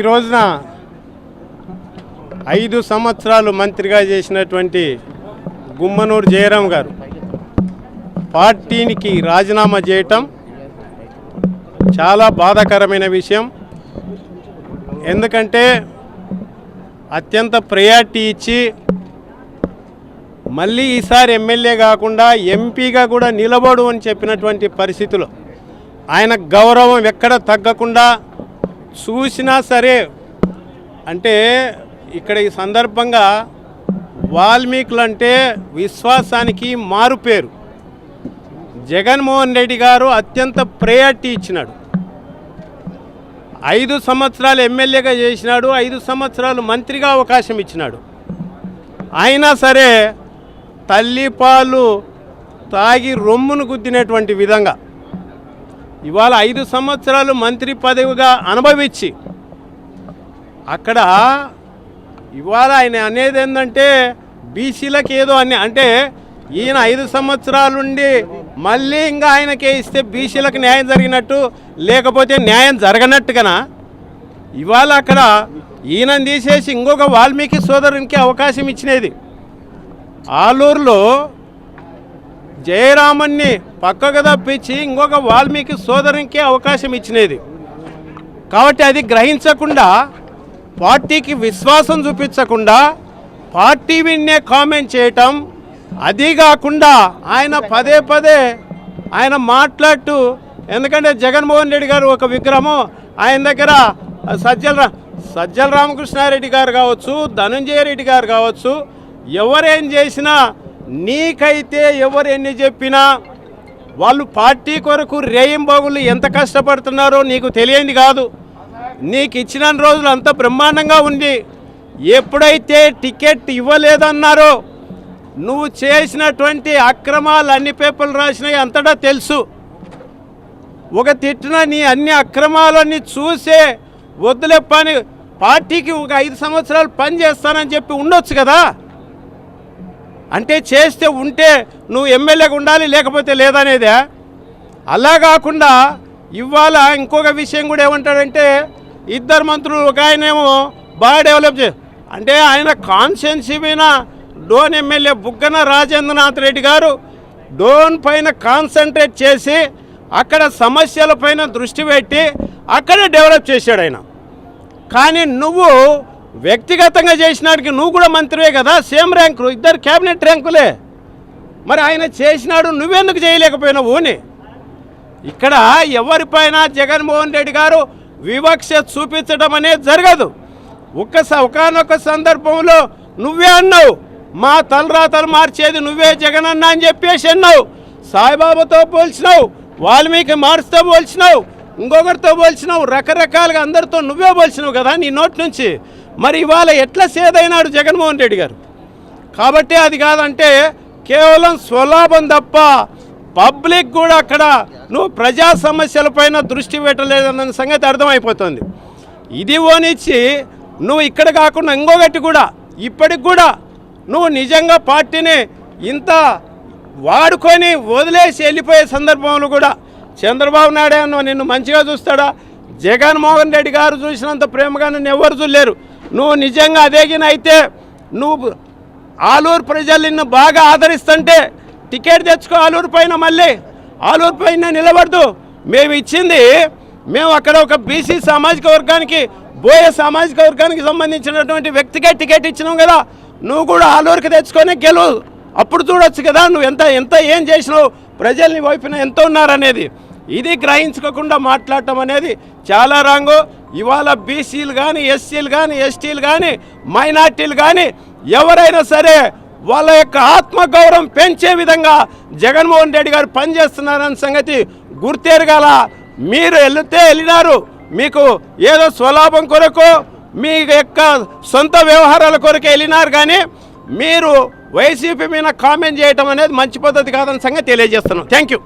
రోజున 5 సంవత్సరాలు మంత్రిగా చేసినటువంటి గుమ్మనూరు జయరాం గారు పార్టీకి రాజీనామా చేయటం చాలా బాధాకరమైన విషయం. ఎందుకంటే అత్యంత ప్రయారిటీ ఇచ్చి మళ్ళీ ఈసారి ఎమ్మెల్యే కాకుండా ఎంపీగా కూడా నిలబడు అని చెప్పినటువంటి పరిస్థితులు ఆయన గౌరవం ఎక్కడ తగ్గకుండా చూసినా సరే, అంటే ఇక్కడ ఈ సందర్భంగా వాల్మీకులు అంటే విశ్వాసానికి మారుపేరు. జగన్మోహన్ రెడ్డి గారు అత్యంత ప్రయారిటీ ఇచ్చినాడు. 5 సంవత్సరాలు ఎమ్మెల్యేగా చేసినాడు, 5 సంవత్సరాలు మంత్రిగా అవకాశం ఇచ్చినాడు. అయినా సరే తల్లిపాలు తాగి రొమ్మును గుద్దినటువంటి విధంగా ఇవాళ 5 సంవత్సరాలు మంత్రి పదవిగా అనుభవించి అక్కడ ఇవాళ ఆయన అనేది ఏంటంటే బీసీలకు ఏదో అని, అంటే ఈయన 5 సంవత్సరాలుండి మళ్ళీ ఇంకా ఆయనకే ఇస్తే బీసీలకు న్యాయం జరిగినట్టు, లేకపోతే న్యాయం జరగనట్టుగా ఇవాళ అక్కడ ఈయనను తీసేసి ఇంకొక వాల్మీకి సోదరునికి అవకాశం ఇచ్చినది. ఆలూరులో జయరామన్ని పక్కకు తప్పించి ఇంకొక వాల్మీకి సోదరునికి అవకాశం ఇచ్చినది. కాబట్టి అది గ్రహించకుండా, పార్టీకి విశ్వాసం చూపించకుండా పార్టీ విన్నే కామెంట్ చేయటం, అది కాకుండా ఆయన పదే పదే ఆయన మాట్లాడుతూ, ఎందుకంటే జగన్మోహన్ రెడ్డి గారు ఒక విగ్రహము ఆయన దగ్గర సజ్జల రామకృష్ణారెడ్డి గారు కావచ్చు, ధనంజయ రెడ్డి గారు కావచ్చు, ఎవరేం చేసినా నీకైతే ఎవరు ఎన్ని చెప్పినా వాళ్ళు పార్టీ కొరకు రేయింబగులు ఎంత కష్టపడుతున్నారో నీకు తెలియంది కాదు. నీకు ఇచ్చిన రోజులు అంత బ్రహ్మాండంగా ఉంది. ఎప్పుడైతే టికెట్ ఇవ్వలేదన్నారో నువ్వు చేసినటువంటి అక్రమాలు అన్ని పేపర్లు రాసినాయి అంతటా తెలుసు. ఒక తిట్టిన నీ అన్ని అక్రమాలన్నీ చూసే వద్దులేప్పని పార్టీకి ఒక 5 సంవత్సరాలు పని చేస్తానని చెప్పి ఉండొచ్చు కదా. అంటే చేస్తే ఉంటే నువ్వు ఎమ్మెల్యేగా ఉండాలి, లేకపోతే లేదనేదే. అలా కాకుండా ఇవాళ ఇంకొక విషయం కూడా ఏమంటాడంటే, 2 మంత్రులు, ఒక ఆయనేమో బాగా డెవలప్ అంటే ఆయన కాన్స్టిట్యున్సీ మీద డోన్ ఎమ్మెల్యే బుగ్గన రాజేంద్రనాథ్ రెడ్డి గారు డోన్ పైన కాన్సన్ట్రేట్ చేసి అక్కడ సమస్యల పైన దృష్టి పెట్టి అక్కడ డెవలప్ చేశాడు ఆయన. కానీ నువ్వు వ్యక్తిగతంగా చేసినాడికి నువ్వు కూడా మంత్రివే కదా, సేమ్ ర్యాంకు, 2 క్యాబినెట్ ర్యాంకులే. మరి ఆయన చేసినాడు, నువ్వెందుకు చేయలేకపోయినావు అని ఇక్కడ ఎవరిపైన జగన్మోహన్ రెడ్డి గారు వివక్ష చూపించడం అనేది జరగదు. ఒకానొక సందర్భంలో నువ్వే అన్నావు, మా తలరాతలు మార్చేది నువ్వే జగన్ అన్నా అని చెప్పేసి అన్నావు. సాయిబాబాతో పోల్చినావు, వాల్మీకి మార్చుతో పోల్చినావు, ఇంకొకరితో పోల్చినావు, రకరకాలుగా అందరితో నువ్వే పోల్చినావు కదా నీ నోటి నుంచి. మరి ఇవాళ ఎట్లా సేదైనాడు జగన్మోహన్ రెడ్డి గారు? కాబట్టి అది కాదంటే కేవలం స్వలాభం తప్ప పబ్లిక్ కూడా అక్కడ నువ్వు ప్రజా సమస్యలపైన దృష్టి పెట్టలేదన్న సంగతి అర్థమైపోతుంది. ఇది ఓనిచ్చి నువ్వు ఇక్కడ కాకుండా ఇంకొకటి కూడా ఇప్పటికి కూడా నువ్వు నిజంగా పార్టీని ఇంత వాడుకొని వదిలేసి వెళ్ళిపోయే సందర్భంలో కూడా చంద్రబాబు నాయుడు నిన్ను మంచిగా చూస్తాడా? జగన్మోహన్ రెడ్డి గారు చూసినంత ప్రేమగా నిన్ను ఎవరు చూడలేరు. నువ్వు నిజంగా అదేగిన అయితే నువ్వు ఆలూరు ప్రజలు నిన్ను బాగా ఆదరిస్తుంటే టికెట్ తెచ్చుకో ఆలూరు పైన, మళ్ళీ ఆలూరు పైన నిలబడదు. మేము ఇచ్చింది, మేము అక్కడ ఒక బీసీ సామాజిక వర్గానికి, బోయ సామాజిక వర్గానికి సంబంధించినటువంటి వ్యక్తికే టికెట్ ఇచ్చినావు కదా. నువ్వు కూడా ఆలూరుకి తెచ్చుకొని గెలువు, అప్పుడు చూడొచ్చు కదా నువ్వు ఎంత ఏం చేసినావు, ప్రజల్ని వైపున ఎంత ఉన్నారనేది. ఇది గ్రహించుకోకుండా మాట్లాడటం అనేది చాలా రాంగు. ఇవాళ బీసీలు కానీ, ఎస్సీలు కానీ, ఎస్టీలు కానీ, మైనార్టీలు కానీ ఎవరైనా సరే వాళ్ళ యొక్క ఆత్మగౌరవం పెంచే విధంగా జగన్మోహన్ రెడ్డి గారు పనిచేస్తున్నారన్న సంగతి గుర్తెరగాల. మీరు వెళ్ళినారు, మీకు ఏదో స్వలాభం కొరకు మీ యొక్క సొంత వ్యవహారాల కొరకు వెళ్ళినారు. కానీ మీరు వైసీపీ మీద కామెంట్ చేయటం అనేది మంచి పద్ధతి కాదన్న సంగతి తెలియజేస్తున్నాం. Thank you.